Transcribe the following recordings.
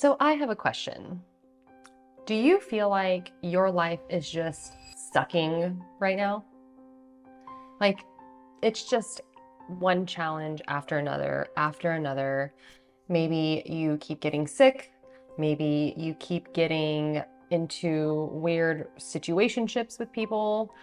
So I have a question. Do you feel like your life is just sucking right now? Like it's just one challenge after another, after another. Maybe you keep getting sick. Maybe you keep getting into weird situationships with people.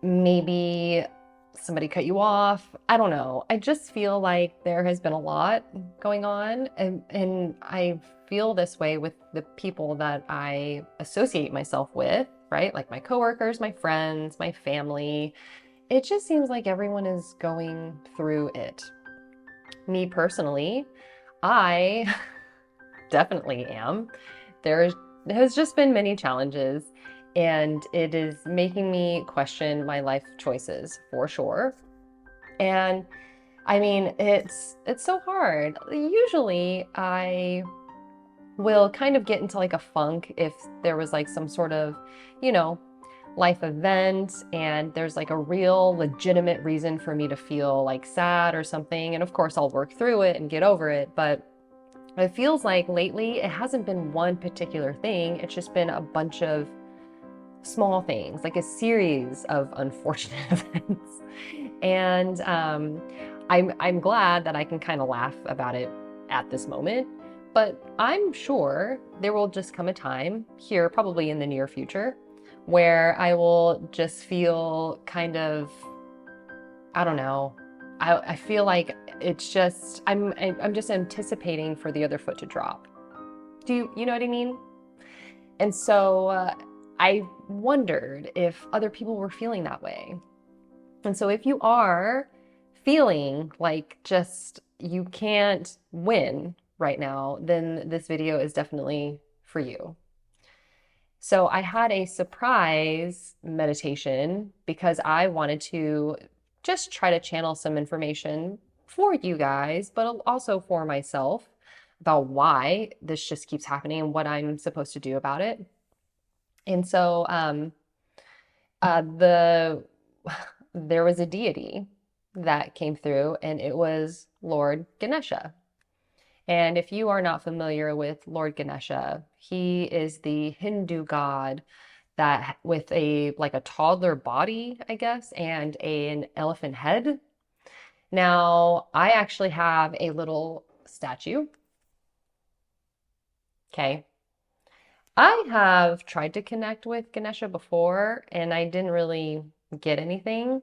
Maybe somebody cut you off. I don't know. I just feel like there has been a lot going on, and I feel this way with the people that I associate myself with, right? Like my coworkers, my friends, my family. It just seems like everyone is going through it. Me personally, I definitely am. There has just been many challenges, and it is making me question my life choices for sure. And I mean, it's so hard. Usually I will kind of get into like a funk if there was like some sort of, you know, life event and there's like a real legitimate reason for me to feel like sad or something. And of course, I'll work through it and get over it. But it feels like lately it hasn't been one particular thing. It's just been a bunch of small things, like a series of unfortunate events. And I'm glad that I can kind of laugh about it at this moment. But I'm sure there will just come a time here, probably in the near future, where I will just feel kind of, I don't know. I feel like it's just I'm just anticipating for the other foot to drop. You know what I mean? And so I wondered if other people were feeling that way. And so if you are feeling like just you can't win right now, then this video is definitely for you. So I had a surprise meditation because I wanted to just try to channel some information for you guys, but also for myself about why this just keeps happening and what I'm supposed to do about it. And so the there was a deity that came through, and it was Lord Ganesha. And if you are not familiar with Lord Ganesha, he is the Hindu god that with a like a toddler body, I guess, and an elephant head. Now, I actually have a little statue. Okay. I have tried to connect with Ganesha before and I didn't really get anything,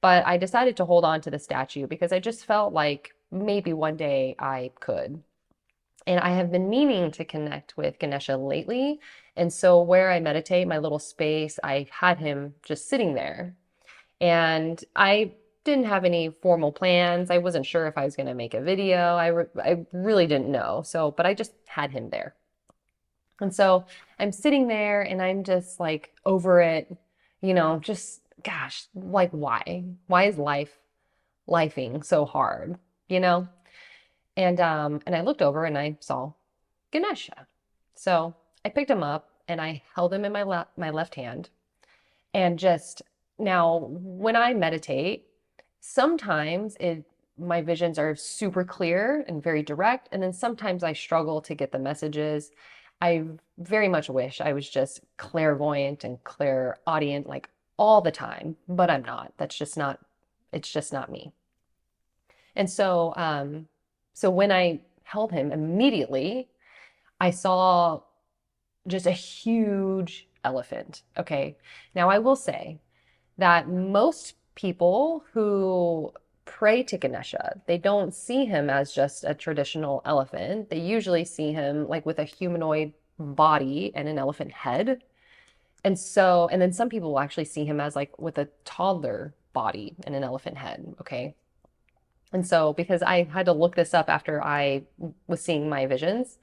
but I decided to hold on to the statue because I just felt like maybe one day I could. And I have been meaning to connect with Ganesha lately. And so where I meditate, my little space, I had him just sitting there. And I didn't have any formal plans. I wasn't sure if I was going to make a video. I really didn't know. So, but I just had him there. And so I'm sitting there and I'm just like over it, just gosh, like why? Why is lifing so hard, you know? And I looked over and I saw Ganesha. So I picked him up and I held him in my left hand. And just now, when I meditate, sometimes my visions are super clear and very direct, and then sometimes I struggle to get the messages. I very much wish I was just clairvoyant and clairaudient like all the time, but I'm not. It's just not me. And so when I held him immediately, I saw just a huge elephant. Okay. Now I will say that most people who pray to Ganesha, they don't see him as just a traditional elephant. They usually see him like with a humanoid body and an elephant head. And then some people will actually see him as like with a toddler body and an elephant head. Okay. And so, because I had to look this up after I was seeing my visions,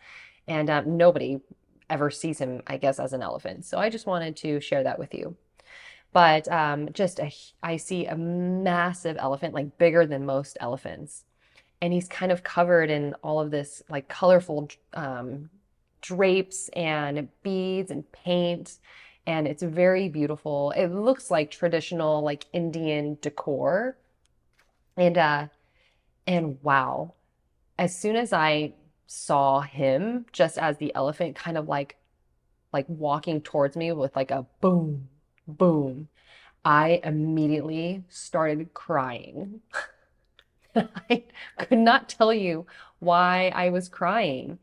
and nobody ever sees him, I guess, as an elephant. So I just wanted to share that with you. But I see a massive elephant, like bigger than most elephants. And he's kind of covered in all of this like colorful drapes and beads and paint. And it's very beautiful. It looks like traditional like Indian decor. And wow, as soon as I saw him just as the elephant kind of like walking towards me with like a boom, boom, I immediately started crying. I could not tell you why I was crying,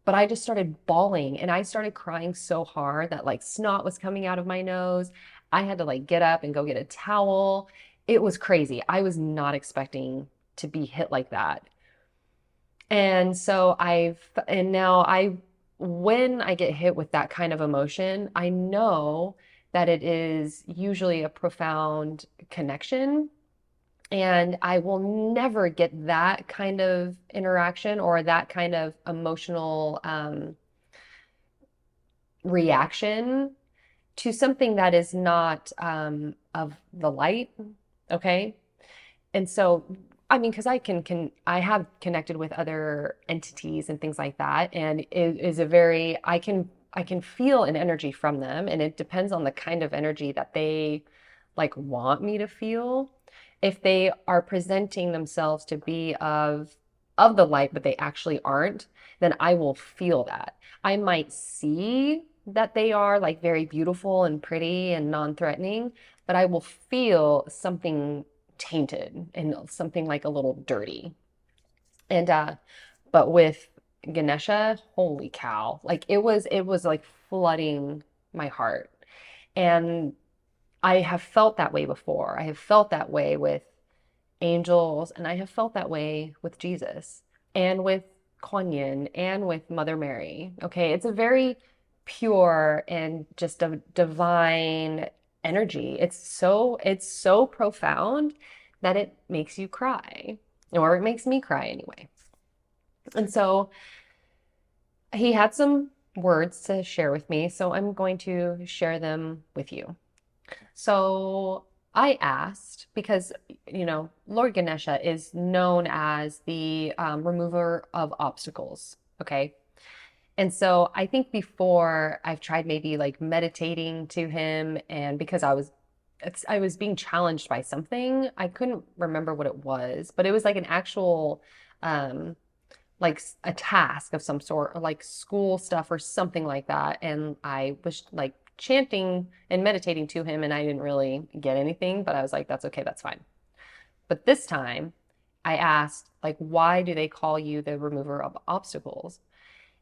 but I just started bawling and I started crying so hard that like snot was coming out of my nose. I had to like get up and go get a towel. It was crazy. I was not expecting to be hit like that. And so and now when I get hit with that kind of emotion, I know that it is usually a profound connection. And I will never get that kind of interaction or that kind of emotional reaction to something that is not of the light. Okay. And so, I mean, because I have connected with other entities and things like that, and it is a very, I can feel an energy from them, and it depends on the kind of energy that they like want me to feel. If they are presenting themselves to be of the light, but they actually aren't, then I will feel that. I might see that they are like very beautiful and pretty and non-threatening, but I will feel something tainted and something like a little dirty. And but with Ganesha, holy cow. Like it was like flooding my heart. And I have felt that way before. I have felt that way with angels, and I have felt that way with Jesus and with Kuan Yin and with Mother Mary. Okay, it's a very pure and just a divine energy. It's so profound that it makes you cry, or it makes me cry anyway. And so he had some words to share with me, so I'm going to share them with you. So I asked because, Lord Ganesha is known as the remover of obstacles. Okay. And so I think before I've tried maybe like meditating to him, and because I was being challenged by something, I couldn't remember what it was, but it was like an actual, um, like a task of some sort, or like school stuff or something like that. And I was like chanting and meditating to him, and I didn't really get anything, but I was like, that's okay, that's fine. But this time I asked, like, why do they call you the remover of obstacles?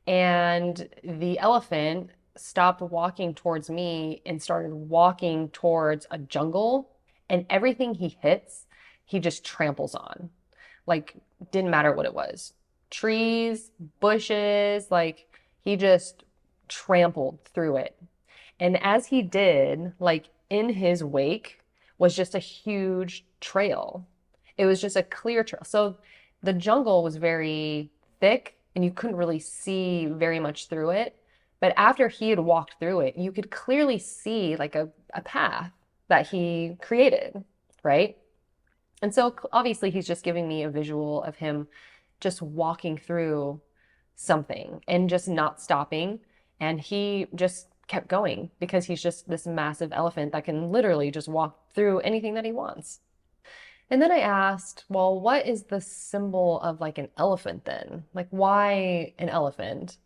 And the elephant stopped walking towards me and started walking towards a jungle. And everything he hits, he just tramples on. Like, didn't matter what it was, trees, bushes, like, he just trampled through it. And as he did, like, in his wake was just a huge trail. It was just a clear trail. So the jungle was very thick and you couldn't really see very much through it. But after he had walked through it, you could clearly see like a path that he created, right? And so obviously he's just giving me a visual of him just walking through something and just not stopping. And he just kept going because he's just this massive elephant that can literally just walk through anything that he wants. And then I asked, well, what is the symbol of like an elephant then? Like, why an elephant?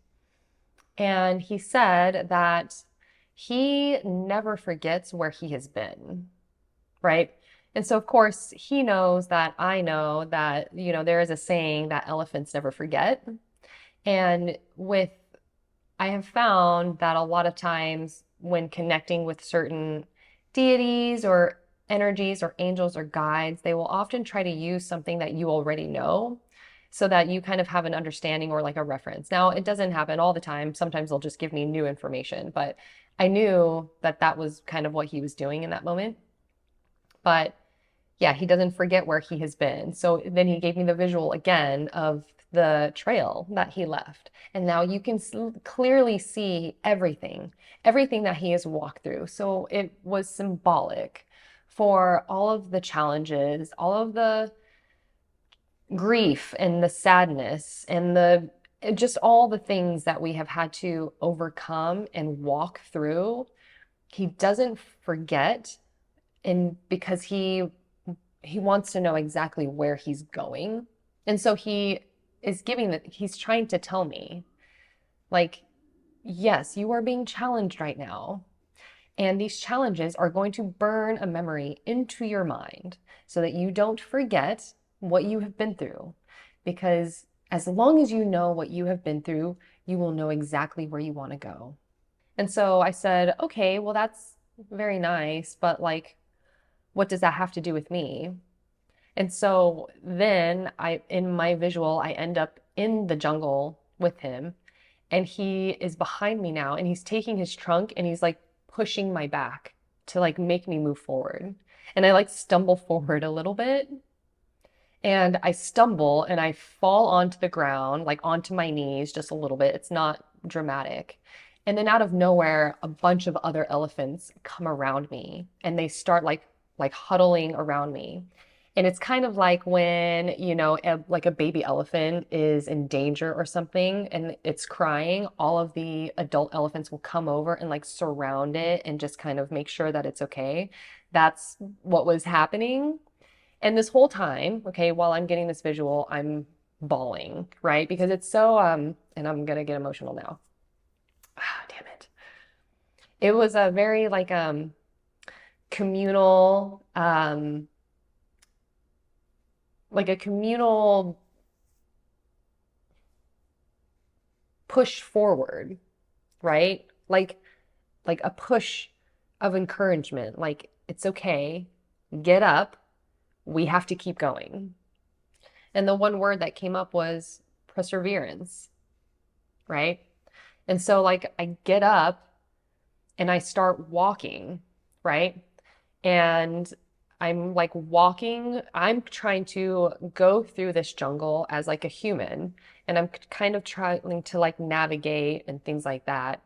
And he said that he never forgets where he has been, right? And so, of course, he knows that I know that, there is a saying that elephants never forget. And I have found that a lot of times when connecting with certain deities or energies or angels or guides, they will often try to use something that you already know so that you kind of have an understanding or like a reference. Now, it doesn't happen all the time. Sometimes they'll just give me new information, but I knew that that was kind of what he was doing in that moment. But yeah, he doesn't forget where he has been. So then he gave me the visual again of the trail that he left. And now you can clearly see everything that he has walked through. So it was symbolic for all of the challenges, all of the grief and the sadness and just all the things that we have had to overcome and walk through. He doesn't forget, and because he wants to know exactly where he's going. And so he is giving that he's trying to tell me, like, yes, you are being challenged right now. And these challenges are going to burn a memory into your mind so that you don't forget what you have been through. Because as long as you know what you have been through, you will know exactly where you want to go. And so I said, okay, well, that's very nice, but like, what does that have to do with me? And so then in my visual, I end up in the jungle with him, and he is behind me now, and he's taking his trunk and he's like pushing my back to like make me move forward. And I like stumble forward a little bit, and I stumble and I fall onto the ground, like onto my knees just a little bit. It's not dramatic. And then out of nowhere, a bunch of other elephants come around me and they start like huddling around me. And it's kind of like when, like a baby elephant is in danger or something and it's crying, all of the adult elephants will come over and like surround it and just kind of make sure that it's okay. That's what was happening. And this whole time, okay, while I'm getting this visual, I'm bawling, right? Because it's so, and I'm gonna get emotional now. Ah, damn it. It was a very like communal, like a communal push forward, right? Like a push of encouragement, like it's okay, get up, we have to keep going. And the one word that came up was perseverance, right? And so, like, I get up and I start walking, right? And I'm like walking, I'm trying to go through this jungle as like a human, and I'm kind of trying to like navigate and things like that.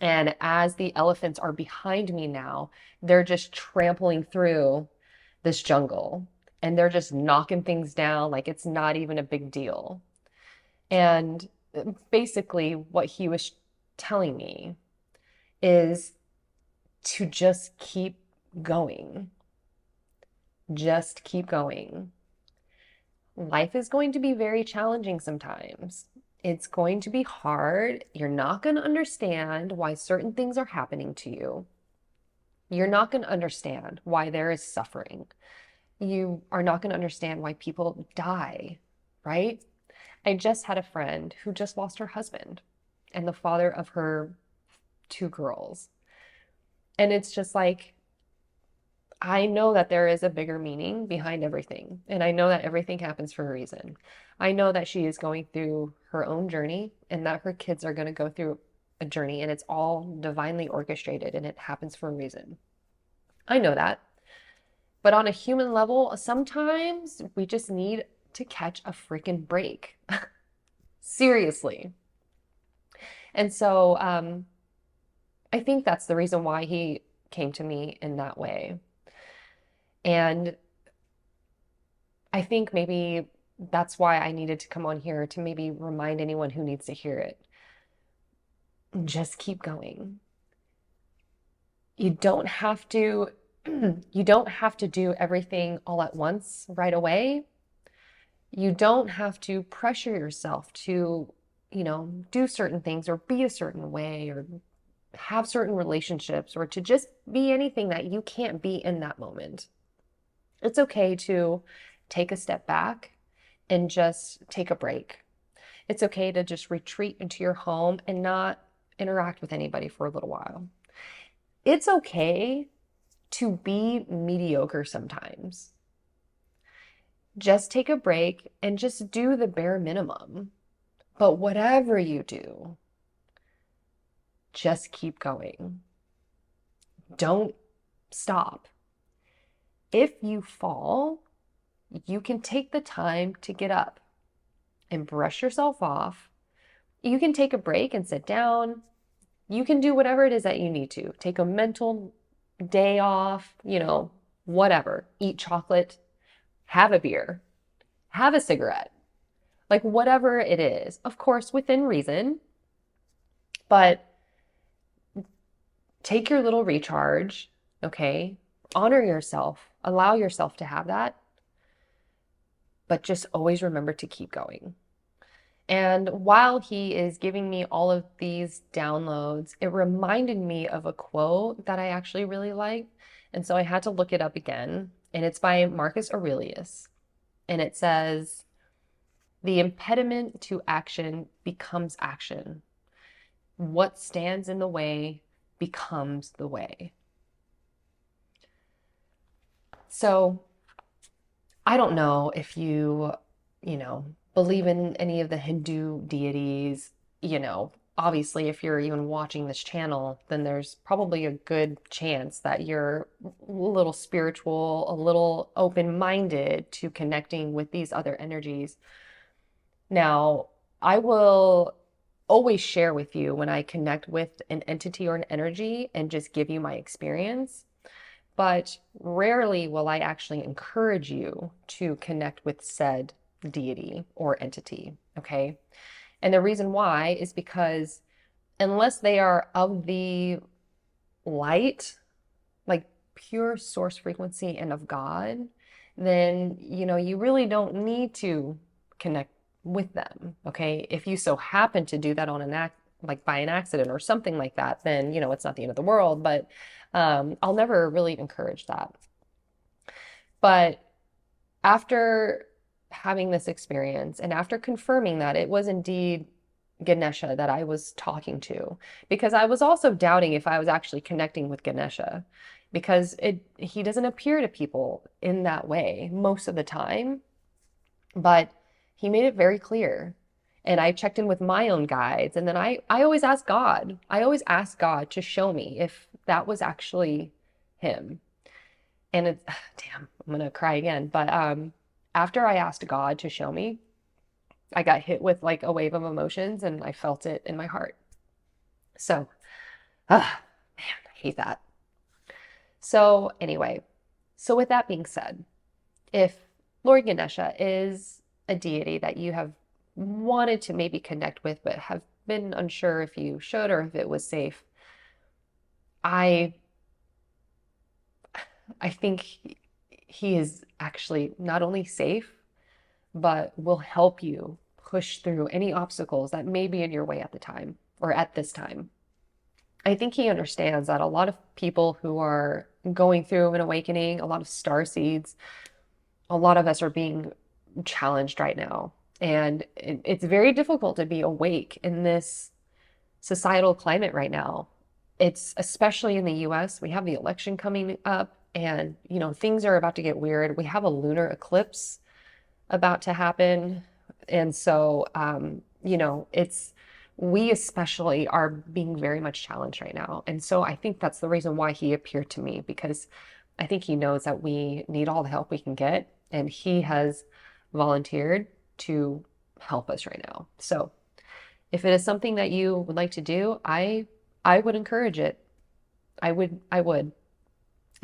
And as the elephants are behind me now, they're just trampling through this jungle and they're just knocking things down like it's not even a big deal. And basically, what he was telling me is to just keep going. Just keep going. Life is going to be very challenging sometimes. It's going to be hard. You're not going to understand why certain things are happening to you. You're not going to understand why there is suffering. You are not going to understand why people die, right? I just had a friend who just lost her husband and the father of her two girls. And it's just like, I know that there is a bigger meaning behind everything. And I know that everything happens for a reason. I know that she is going through her own journey and that her kids are going to go through a journey, and it's all divinely orchestrated and it happens for a reason. I know that. But on a human level, sometimes we just need to catch a freaking break. Seriously. And so I think that's the reason why he came to me in that way. And I think maybe that's why I needed to come on here to maybe remind anyone who needs to hear it. Just keep going. You don't have to you don't have to do everything all at once right away. You don't have to pressure yourself to, do certain things or be a certain way or have certain relationships or to just be anything that you can't be in that moment. It's okay to take a step back and just take a break. It's okay to just retreat into your home and not interact with anybody for a little while. It's okay to be mediocre sometimes. Just take a break and just do the bare minimum. But whatever you do, just keep going. Don't stop. If you fall, you can take the time to get up and brush yourself off. You can take a break and sit down. You can do whatever it is that you need to. Take a mental day off, whatever. Eat chocolate, have a beer, have a cigarette, like whatever it is. Of course, within reason, but take your little recharge, okay? Honor yourself, allow yourself to have that, but just always remember to keep going. And while he is giving me all of these downloads, it reminded me of a quote that I actually really like. And so I had to look it up again. And it's by Marcus Aurelius. And it says, "The impediment to action becomes action. What stands in the way becomes the way." So I don't know if you believe in any of the Hindu deities. Obviously, if you're even watching this channel, then there's probably a good chance that you're a little spiritual, a little open-minded to connecting with these other energies. Now, I will always share with you when I connect with an entity or an energy and just give you my experience. But rarely will I actually encourage you to connect with said deity or entity, okay? And the reason why is because unless they are of the light, like pure source frequency and of God, then you really don't need to connect with them, okay? If you so happen to do that on like by an accident or something like that, then it's not the end of the world, but I'll never really encourage that. But after having this experience and after confirming that it was indeed Ganesha that I was talking to, because I was also doubting if I was actually connecting with Ganesha, because he doesn't appear to people in that way most of the time, but he made it very clear. And I checked in with my own guides, and then I always ask God. I always ask God to show me if that was actually him. And it's, damn, I'm gonna cry again. But after I asked God to show me, I got hit with like a wave of emotions, and I felt it in my heart. So, man, I hate that. So anyway, so with that being said, if Lord Ganesha is a deity that you have wanted to maybe connect with, but have been unsure if you should or if it was safe, I think he is actually not only safe, but will help you push through any obstacles that may be in your way at the time or at this time. I think he understands that a lot of people who are going through an awakening, a lot of star seeds, a lot of us are being challenged right now. And it's very difficult to be awake in this societal climate right now. It's especially in the US. We have the election coming up, and things are about to get weird. We have a lunar eclipse about to happen. And so we especially are being very much challenged right now. And so I think that's the reason why he appeared to me, because I think he knows that we need all the help we can get, and he has volunteered to help us right now. So if it is something that you would like to do, I would encourage it. I would.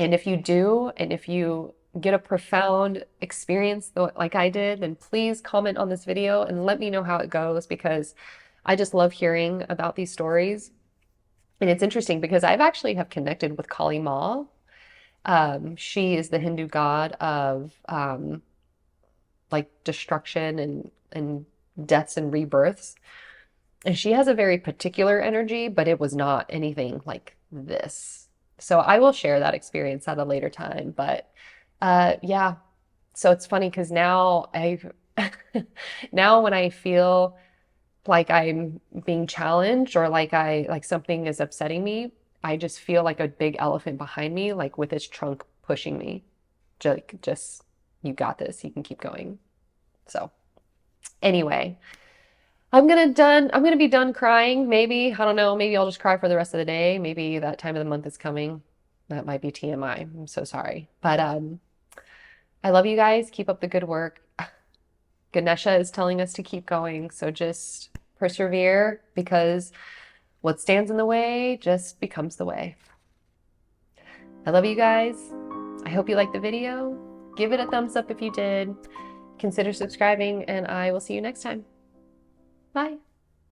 And if you do, and if you get a profound experience like I did, then please comment on this video and let me know how it goes, because I just love hearing about these stories. And it's interesting because I've actually have connected with Kali Ma. She is the Hindu god of like destruction and deaths and rebirths. And she has a very particular energy, but it was not anything like this. So I will share that experience at a later time. But yeah, so it's funny because now now when I feel like I'm being challenged or like something is upsetting me, I just feel like a big elephant behind me, like with its trunk pushing me. Just you got this. You can keep going. So anyway, I'm gonna be done crying. Maybe, I don't know, maybe I'll just cry for the rest of the day. Maybe that time of the month is coming. That might be TMI. I'm so sorry. But I love you guys. Keep up the good work. Ganesha is telling us to keep going, so just persevere, because what stands in the way just becomes the way. I love you guys. I hope you liked the video. Give it a thumbs up if you did. Consider subscribing, and I will see you next time. Bye.